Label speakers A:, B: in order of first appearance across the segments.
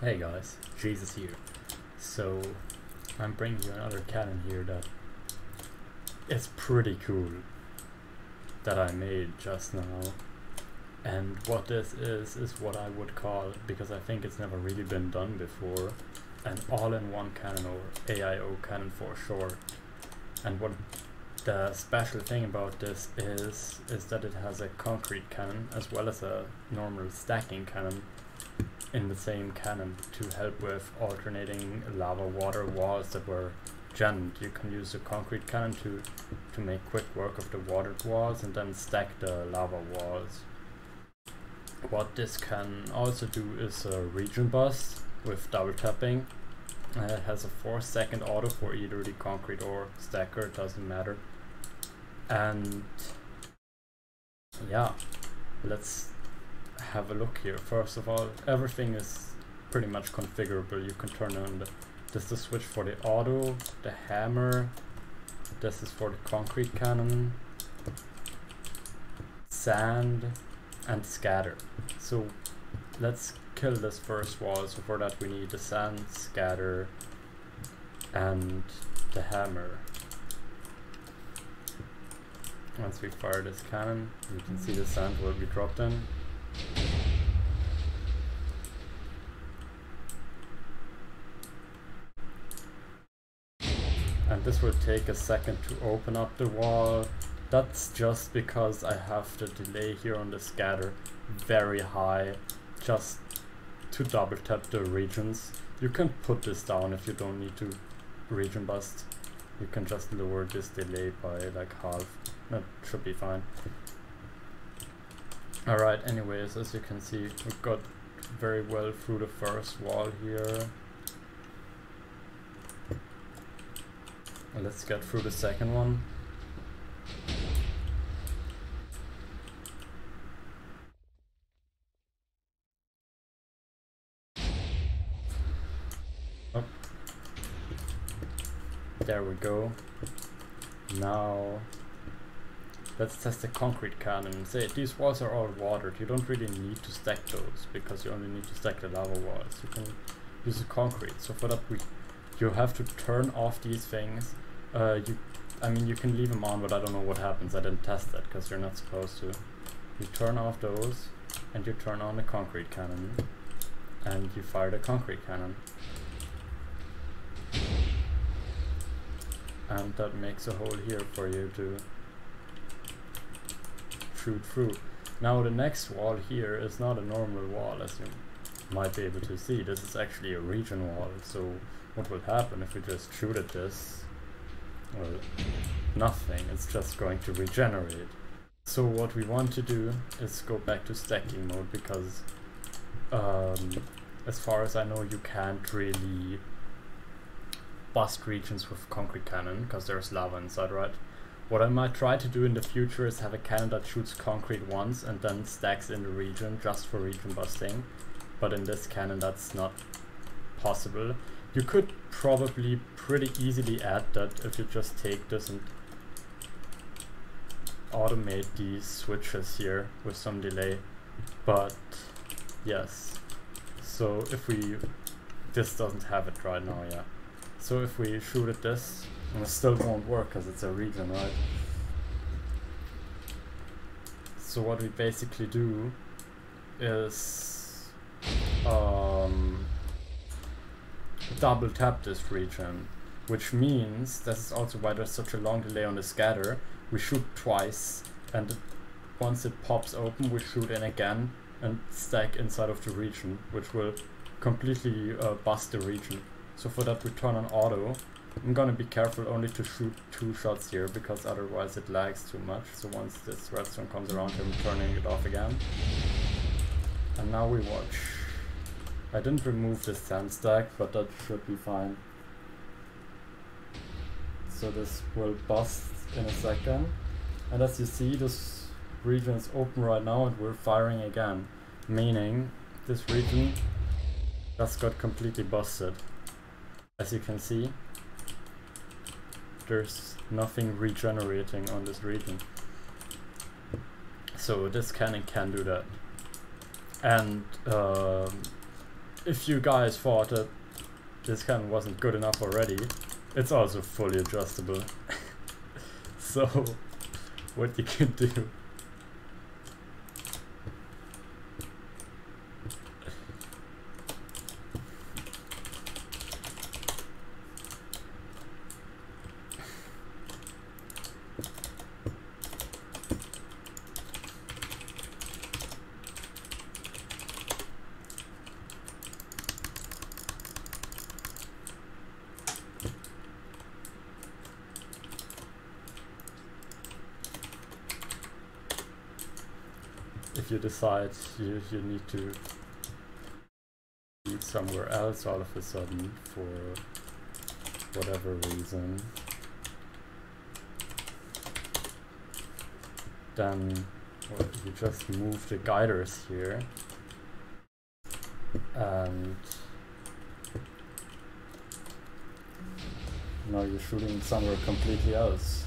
A: Hey guys, Jesus here. So I'm bringing you another cannon here that is pretty cool that I made just now. And what this is what I would call, because I think it's never really been done before, an all-in-one cannon, or AIO cannon for short. And what the special thing about this is that it has a concrete cannon as well as a normal stacking cannon in the same cannon to help with alternating lava water walls that were jammed. You can use the concrete cannon to make quick work of the watered walls and then stack the lava walls. What this can also do is a regen bust with double tapping. It has a 4-second auto for either the concrete or stacker, it doesn't matter. And yeah, let's have a look here. First of all, everything is pretty much configurable. You can turn on this is the switch for the auto, the hammer, this is for the concrete cannon, sand, and scatter. So let's kill this first wall. So for that we need the sand, scatter, and the hammer. Once we fire this cannon, you can see the sand will be dropped in. And this will take a second to open up the wall. That's just because I have the delay here on the scatter very high, just to double tap the regions. You can put this down if you don't need to regen bust. You can just lower this delay by like half. That should be fine. Alright, anyways, as you can see, we've got very well through the first wall here. Let's get through the second one. Oh. There we go. Now let's test the concrete cannon. Say these walls are all watered. You don't really need to stack those because you only need to stack the lava walls. You can use the concrete. So for that you have to turn off these things. I mean you can leave them on, but I don't know what happens. I didn't test that because you're not supposed to. You turn off those and you turn on the concrete cannon and you fire the concrete cannon. And that makes a hole here for you to shoot through. Now the next wall here is not a normal wall, as you might be able to see. This is actually a regen wall. So what will happen if we just shoot at this? Well, nothing. It's just going to regenerate. So what we want to do is go back to stacking mode, because as far as I know you can't really bust regions with concrete cannon because there's lava inside, right? What I might try to do in the future is have a cannon that shoots concrete once and then stacks in the region just for regen busting. But in this cannon that's not possible. You could probably pretty easily add that if you just take this and automate these switches here with some delay. But yes, so if this doesn't have it right now, yeah. So if we shoot at this, and it still won't work because it's a regen, right? So what we basically do is double tap this regen, which means this is also why there's such a long delay on the scatter. We shoot twice, and once it pops open we shoot in again and stack inside of the regen, which will completely bust the regen. So for that we turn on auto. I'm gonna be careful only to shoot 2 shots here because otherwise it lags too much. So once this redstone comes around, I'm turning it off again. And now we watch. I didn't remove this sand stack, but that should be fine. So this will bust in a second. And as you see, this region is open right now and we're firing again. Meaning this region just got completely busted. As you can see, there's nothing regenerating on this region. So this cannon can do that. And if you guys thought that this cannon wasn't good enough already, it's also fully adjustable. So, what you can do. If you decide you need to eat somewhere else all of a sudden for whatever reason, then well, you just move the guiders here and now you're shooting somewhere completely else.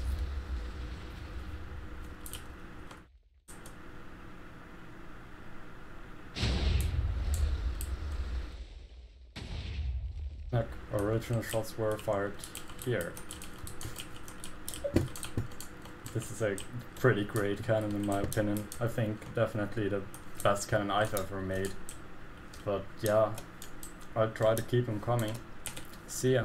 A: Like, original shots were fired here. This is a pretty great cannon in my opinion. I think definitely the best cannon I've ever made. But yeah, I'll try to keep them coming. See ya.